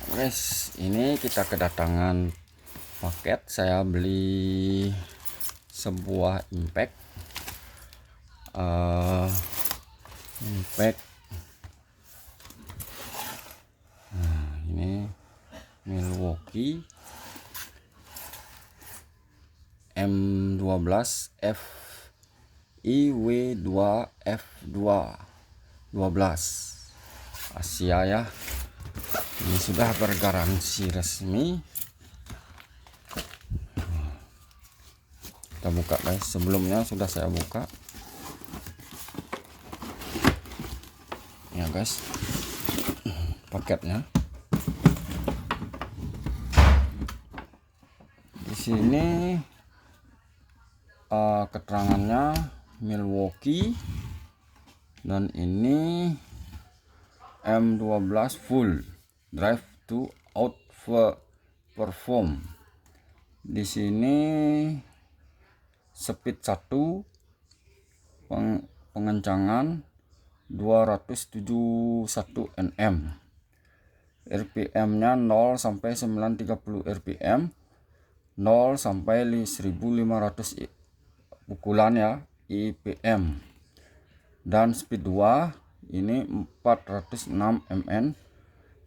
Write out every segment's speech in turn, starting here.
Guys, ini kita kedatangan paket. Saya beli sebuah impact ini Milwaukee M12 FIW2F2 12 Asia ya. Ini sudah bergaransi resmi. Kita buka guys, sebelumnya sudah saya buka ya guys, paketnya. Di sini keterangannya Milwaukee, dan ini M12 full drive to outperform. Di sini speed 1, pengencangan 271 Nm, RPM nya 0 sampai 930 RPM, 0 sampai 1500 pukulan ya, IPM. Dan speed 2 ini 406 Mn,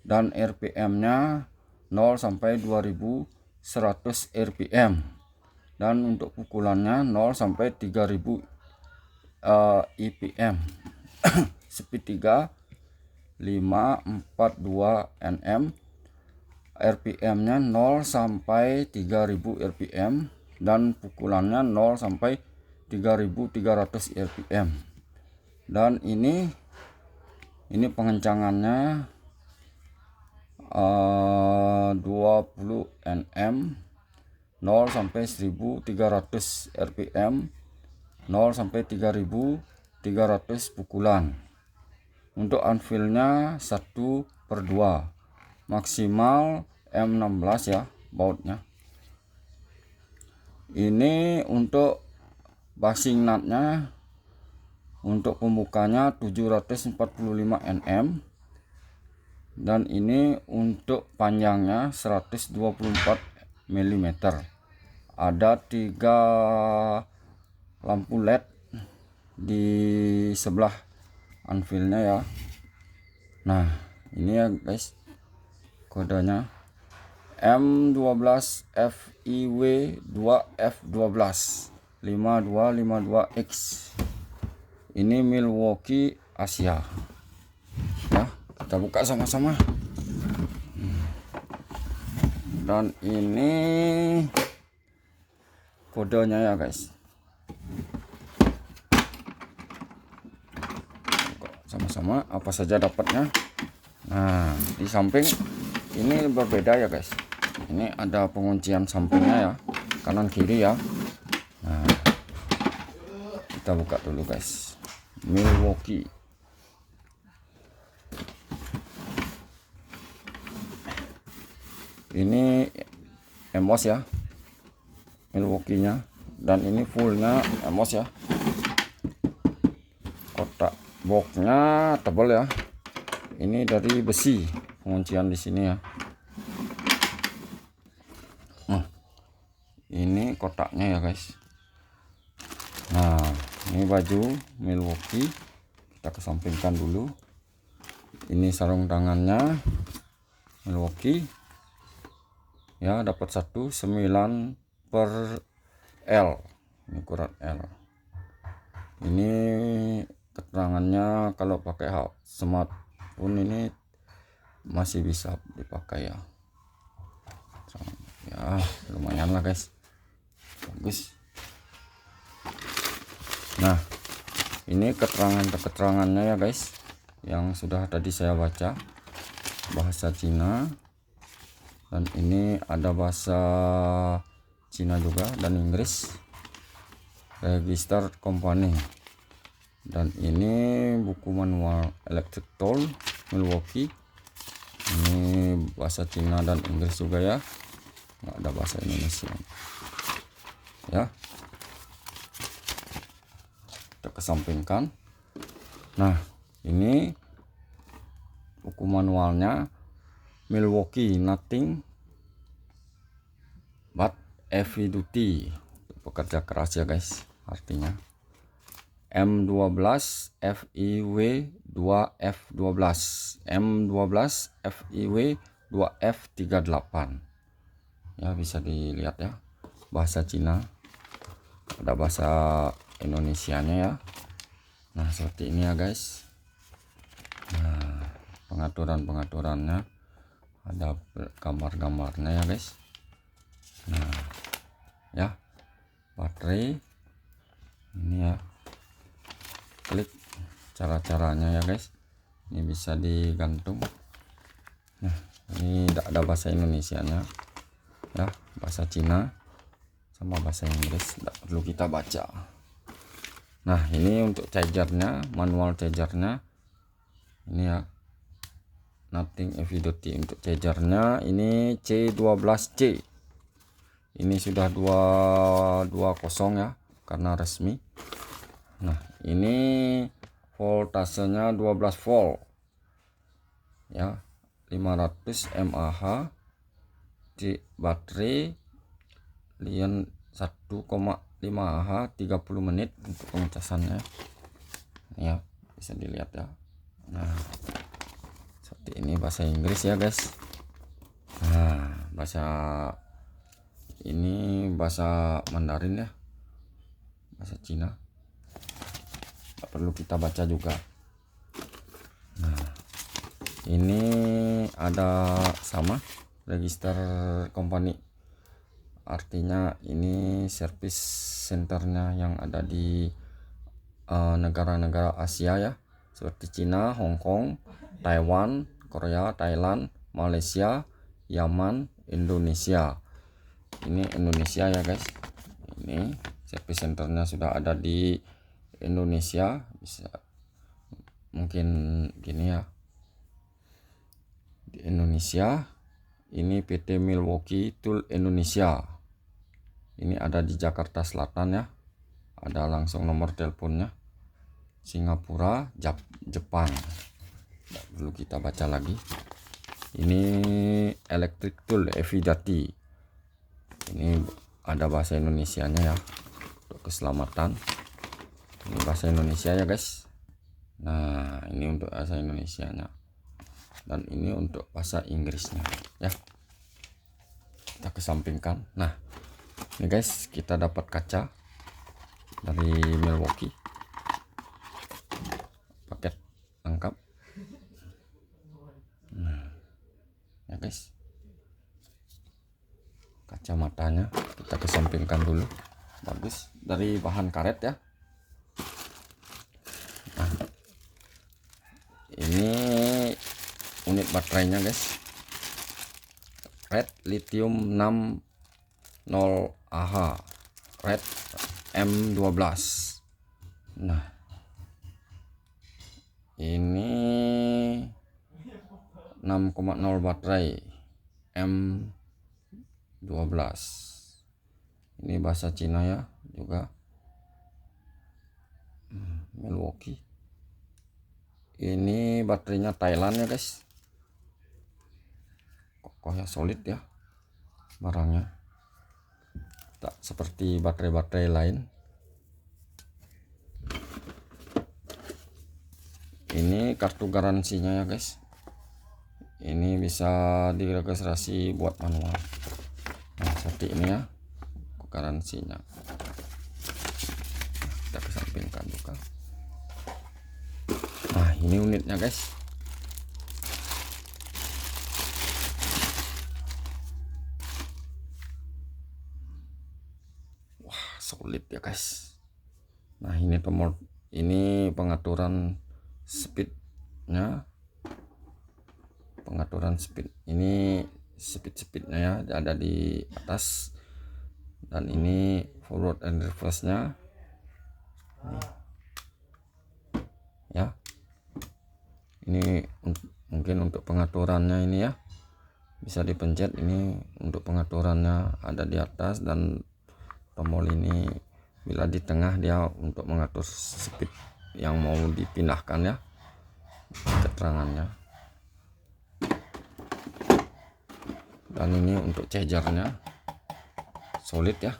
dan RPM nya 0 sampai 2100 RPM, dan untuk pukulannya 0 sampai 3000 IPM. Speed 3 542 Nm, RPM nya 0 sampai 3000 RPM, dan pukulannya 0 sampai 3300 RPM. Dan ini pengencangannya 20 Nm, 0 sampai 1300 RPM, 0 sampai 3300 pukulan. Untuk anvilnya 1/2, maksimal M16 ya bautnya. Ini untuk basing nutnya, untuk pembukanya 745 Nm, dan ini untuk panjangnya 124 mm. Ada 3 lampu LED di sebelah anvilnya ya. Nah, ini ya guys, kodenya M12 FIW2F12 5252X. Ini Milwaukee Asia ya. Kita buka sama-sama. Dan ini kodenya ya guys. Sama-sama apa saja dapatnya. Nah, di samping ini berbeda ya guys. Ini ada penguncian sampingnya ya, kanan kiri ya. Nah, kita buka dulu guys. Milwaukee. Ini EMOS ya, Milwaukee nya, dan ini fullnya EMOS ya. Kotak boxnya tebal ya. Ini dari besi penguncian di sini ya. Ini kotaknya ya guys. Nah, ini baju Milwaukee, kita kesampingkan dulu. Ini sarung tangannya Milwaukee ya, dapat 1/9/L, ini ukuran L. Ini keterangannya kalau pakai smartphone ini masih bisa dipakai ya. Ya lumayan lah guys, bagus. Nah, ini keterangannya ya guys, yang sudah tadi saya baca, bahasa Cina, dan ini ada bahasa Cina juga dan Inggris, register company. Dan ini buku manual electric tool Milwaukee, ini bahasa Cina dan Inggris juga ya, nggak ada bahasa Indonesia ya. Kita kesampingkan. Nah, ini buku manualnya Milwaukee nothing but heavy duty, pekerja keras ya guys artinya. M12 FIW 2F12, M12 FIW 2F38 ya, bisa dilihat ya, bahasa Cina, ada bahasa Indonesianya ya. Nah seperti ini ya guys. Nah pengaturannya ada gambar-gambarnya ya guys. Nah ya, baterai ini ya, klik cara-caranya ya guys. Ini bisa digantung. Nah ini tidak ada bahasa Indonesianya ya, bahasa Cina sama bahasa Inggris, tidak perlu kita baca. Nah ini untuk chargernya, manual chargernya ini ya, nothing heavy duty. Untuk chargernya ini C12C, ini sudah 220 ya karena resmi. Nah ini voltasenya 12 volt ya, 500 mAh di baterai Lion 1,5 Ah 30 menit untuk pengecasannya ya, bisa dilihat ya. Nah seperti ini bahasa Inggris ya guys. Nah bahasa ini bahasa Mandarin ya, bahasa Cina, tak perlu kita baca juga. Nah ini ada sama register company, artinya ini service centernya yang ada di negara-negara Asia ya, seperti Cina, Hong Kong, Taiwan, Korea, Thailand, Malaysia, Yaman, Indonesia. Ini Indonesia ya guys. Ini service centernya sudah ada di Indonesia, bisa mungkin gini ya, di Indonesia. Ini PT Milwaukee Tool Indonesia, ini ada di Jakarta Selatan ya, ada langsung nomor teleponnya. Singapura, Jepang, tidak perlu kita baca lagi. Ini electric tool heavy duty, ini ada bahasa Indonesianya ya, untuk keselamatan. Ini bahasa Indonesia ya guys. Nah ini untuk bahasa Indonesianya, dan ini untuk bahasa Inggrisnya ya, kita kesampingkan. Nah ini guys, kita dapat kaca dari Milwaukee, paket lengkap. Nah ya guys, kacamatanya kita kesampingkan dulu, bagus, dari bahan karet ya. Nah ini unit baterainya guys, red lithium 60Ah red M12. Nah ini 6,0 baterai M12, ini bahasa Cina ya juga, Milwaukee. Ini baterainya Thailand ya guys, kokoh ya, solid ya barangnya, tak seperti baterai-baterai lain. Ini kartu garansinya ya guys, ini bisa diregistrasi buat manual. Nah seperti ini ya garansinya. Kita kesampingkan juga. Nah ini unitnya guys. Wah solid ya guys. Nah ini tombol, ini pengaturan speednya, pengaturan speed, ini speednya ya ada di atas, dan ini forward and reverse nya ya. Ini mungkin untuk pengaturannya ini ya, bisa dipencet, ini untuk pengaturannya ada di atas, dan tombol ini bila di tengah dia untuk mengatur speed yang mau dipindahkan ya, keterangannya. dan ini untuk chargernya solid ya.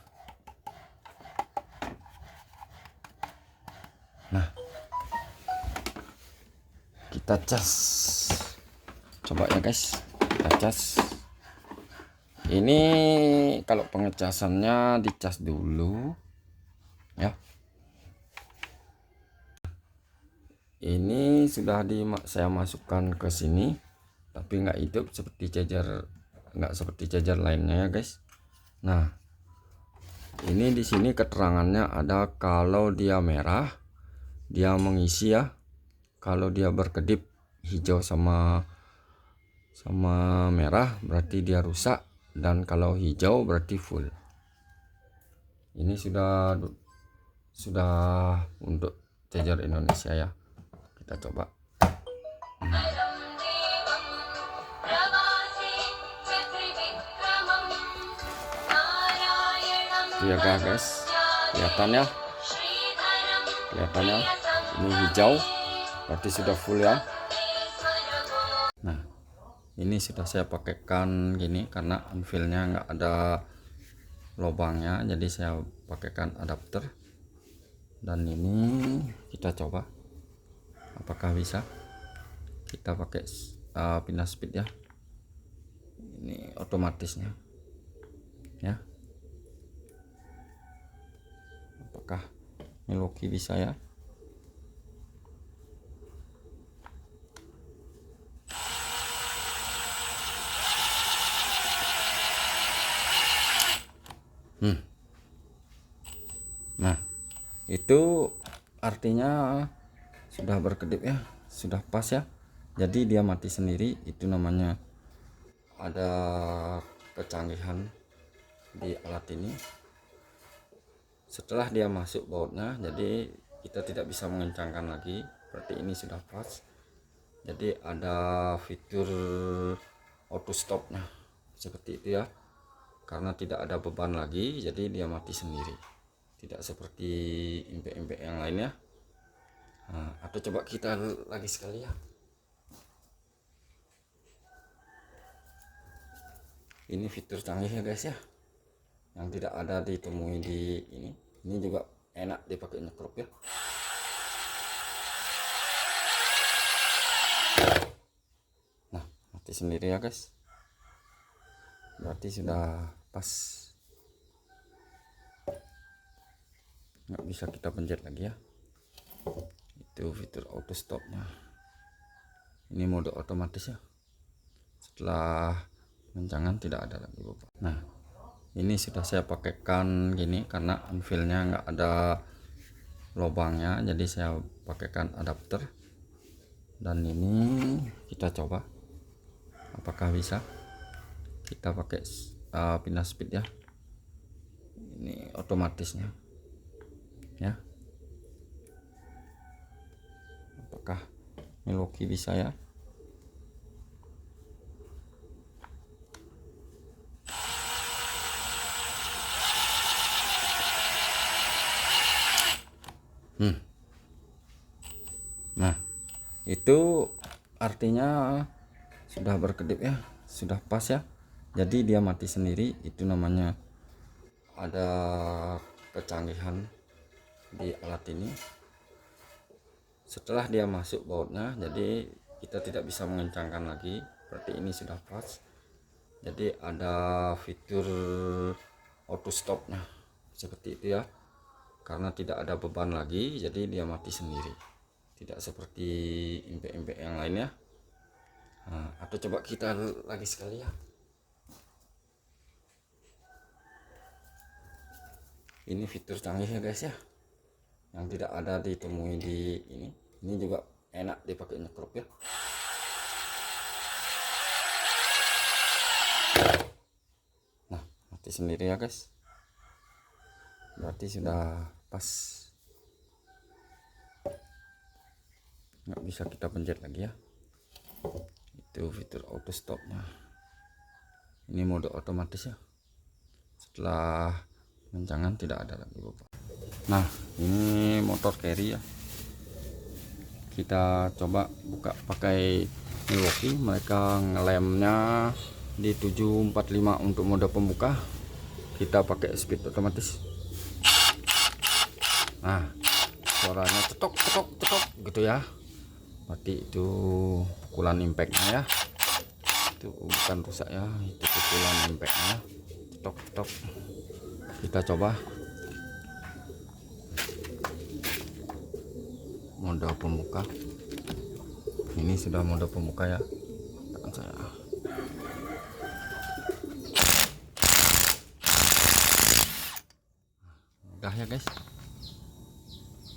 Nah, kita cas, coba ya guys, kita cas. Ini kalau pengecasannya dicas dulu ya. Ini sudah saya masukkan ke sini, tapi nggak hidup seperti charger, nggak seperti charger lainnya ya guys. Nah, ini di sini keterangannya ada, kalau dia merah dia mengisi ya, kalau dia berkedip hijau sama merah berarti dia rusak, dan kalau hijau berarti full. Ini sudah untuk charger Indonesia ya. Kita coba. Ya guys, kelihatan ya, ini hijau berarti sudah full ya. Nah, ini sudah saya pakaikan gini karena anvilnya nggak ada lubangnya, jadi saya pakaikan adapter. Dan ini kita coba apakah bisa. Kita pakai pindah speed ya, ini otomatisnya ya. Apakah Milwaukee bisa ya? Nah, itu artinya sudah berkedip ya, sudah pas ya. Jadi dia mati sendiri, itu namanya ada kecanggihan di alat ini. Setelah dia masuk bautnya, jadi kita tidak bisa mengencangkan lagi, berarti ini sudah pas. Jadi ada fitur auto stopnya seperti itu ya, karena tidak ada beban lagi, jadi dia mati sendiri, tidak seperti impek-impek yang lainnya. Nah, atau coba kita lagi sekali ya. Ini fitur canggih ya guys ya, yang tidak ada ditemui di ini. Ini juga enak dipakai nyekrup ya. Nah, mati sendiri ya guys, berarti sudah pas, nggak bisa kita pencet lagi ya. Itu fitur auto stopnya. Ini mode otomatis ya, setelah mencangan tidak ada lagi Bapak. Nah, ini sudah saya pakaikan gini karena anvilnya nggak ada lubangnya, jadi saya pakaikan adapter. Dan ini kita coba apakah bisa. Kita pakai pindah speed ya, ini otomatisnya ya. Apakah Milwaukee bisa ya? Nah, itu artinya sudah berkedip ya, sudah pas ya. Jadi dia mati sendiri, itu namanya ada kecanggihan di alat ini. Setelah dia masuk bautnya, jadi kita tidak bisa mengencangkan lagi, berarti ini sudah pas. Jadi ada fitur auto stopnya seperti itu ya, karena tidak ada beban lagi, jadi dia mati sendiri, tidak seperti impek-impek yang lainnya. Nah, atau coba kita lagi sekali ya. Ini fitur canggih ya guys ya, yang tidak ada ditemui di ini. Ini juga enak dipakai nyekrup ya. Nah, mati sendiri ya guys, berarti sudah pas, nggak bisa kita pencet lagi ya. Itu fitur auto stopnya. Ini mode otomatis ya, setelah mencangan tidak ada lagi Bapak. Nah, ini motor carry ya, kita coba buka pakai Milwaukee. Mereka ngelemnya di 745 untuk mode pembuka. Kita pakai speed otomatis. Nah, suaranya cetok cetok cetok gitu ya. Berarti itu pukulan impactnya ya. Itu bukan rusak ya, itu pukulan impactnya. Cetok cetok. Kita coba mode pembuka. Ini sudah mode pembuka ya. Tekan saya. Mudah ya guys,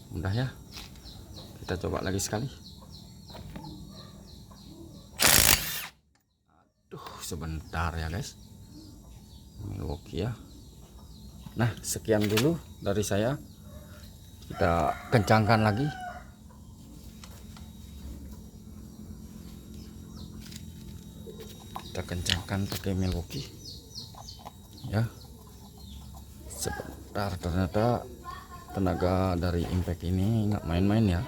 mudah ya. Kita coba lagi sekali. Aduh, sebentar ya guys. Milwaukee ya. Nah, sekian dulu dari saya. Kita kencangkan lagi. Kita kencangkan pakai Milwaukee ya. Sebentar, ternyata tenaga dari impact ini nggak main-main ya.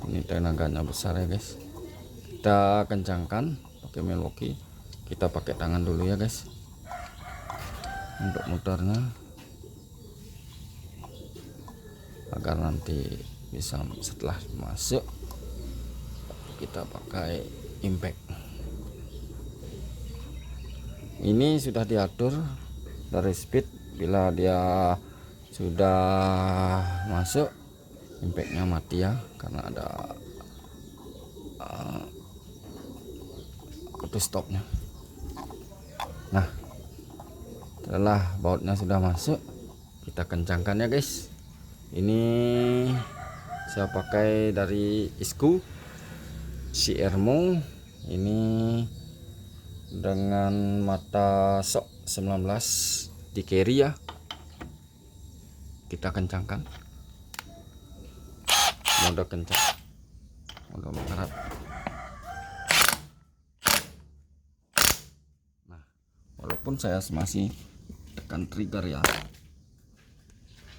Ini tenaganya besar ya guys. Kita kencangkan pakai Milwaukee. Kita pakai tangan dulu ya guys untuk muternya, agar nanti bisa setelah masuk kita pakai impact. Ini sudah diatur dari speed. Bila dia sudah masuk, impactnya mati ya, karena ada auto stopnya. Nah, setelah bautnya sudah masuk, kita kencangkan ya guys. Ini saya pakai dari Isco CRMO. Ini dengan mata sok 19 di carry ya. Kita kencangkan mode kencang, mode mengarat. Nah, walaupun saya masih tekan trigger ya,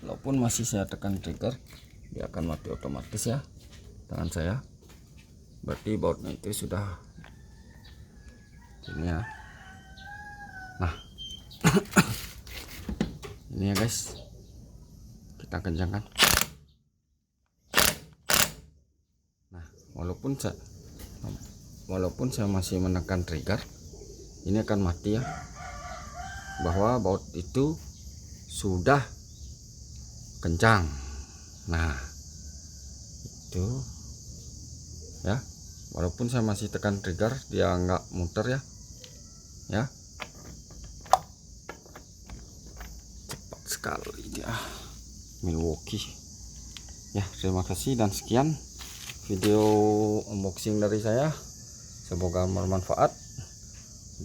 walaupun masih saya tekan trigger, dia akan mati otomatis ya tangan saya. Berarti bautnya itu sudah ini ya. Nah ini ya guys, kita kencangkan. Nah, walaupun saya masih menekan trigger, ini akan mati ya, bahwa baut itu sudah kencang. Nah, itu ya, walaupun saya masih tekan trigger, dia nggak muter ya. Cepat sekali dia Milwaukee ya. Terima kasih dan sekian video unboxing dari saya. Semoga bermanfaat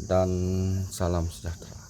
dan salam sejahtera.